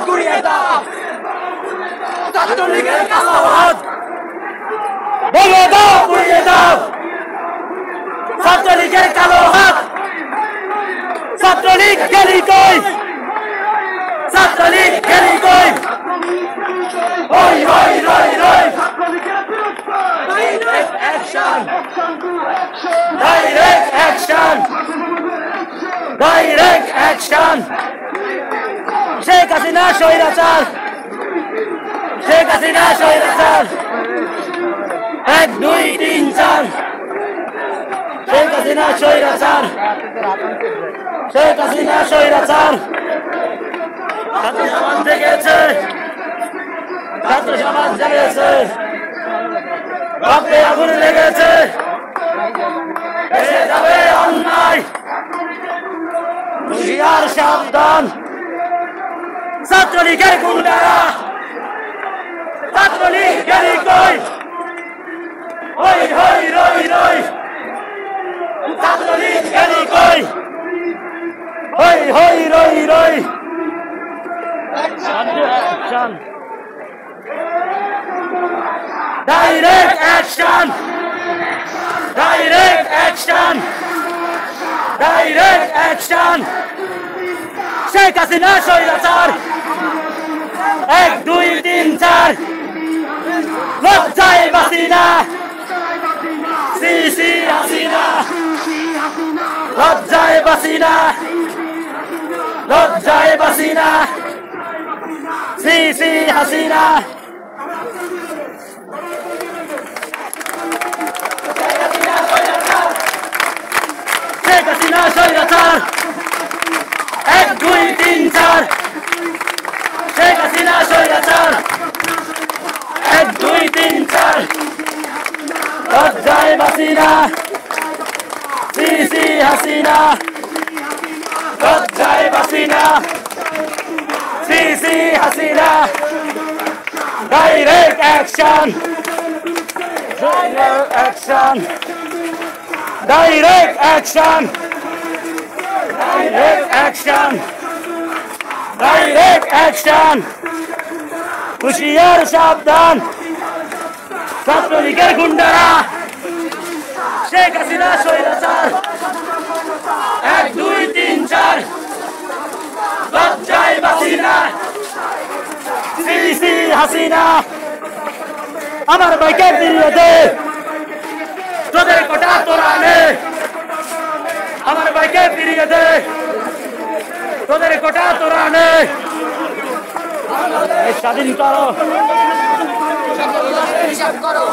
ঘুরিয়ে দাও ছাত্রলীগের কালো হাত ভেঙে দাও ঘুরিয়ে দাও ছাত্রলীগের কালো হাত ছাত্রলীগ গেলি কই ছাত্রলীগ গেলি কই ওই ওই রই রই direct action direct action direct action Sheikh Hasina স্বৈরাচার শেখ হাসিনা স্বৈরাচার 1 2 3 4 শেখ হাসিনা স্বৈরাচার শেখ হাসিনা স্বৈরাচার ছাত্র সমাজ জেগেছে ছাত্র সমাজ জেগেছে রক্তে আগুন লেগেছে এসে যাবে অন্যায় হুঁশিয়ার সাবধান ছাত্রলীগের গুন্ডারা ছাত্রলীগ গেলি কই ওই হই রই রই ছাত্রলীগ গেলি কই ওই হই রই রই direct action direct action direct action Sheikh Hasina স্বৈরাচার 1 2 3 4 লজ্জায় বাঁচি না সি সি হাসিনা লজ্জায় বাঁচি না লজ্জায় বাঁচি না সি সি হাসিনা শেখ হাসিনা স্বৈরাচার 1 2 3 4 শেখ হাসিনা স্বৈরাচার 1 2 3 4 লজ্জায় বাঁচি না সি সি হাসিনা লজ্জায় বাঁচি না সি সি Hasina direct action direct action direct action direct action direct action হুঁশিয়ার সাবধান ছাত্রলীগের গুন্ডারা শেখ হাসিনা স্বৈরাচার 1 2 3 4 লজ্জায় বাঁচি না সি সি হাসিনা আমার ভাইকে ফিরিয়ে দে তোদের কোটা তোরা নে আমার ভাইকে ফিরিয়ে দে তোদের কোটা তোরা নে স্বাধীন করো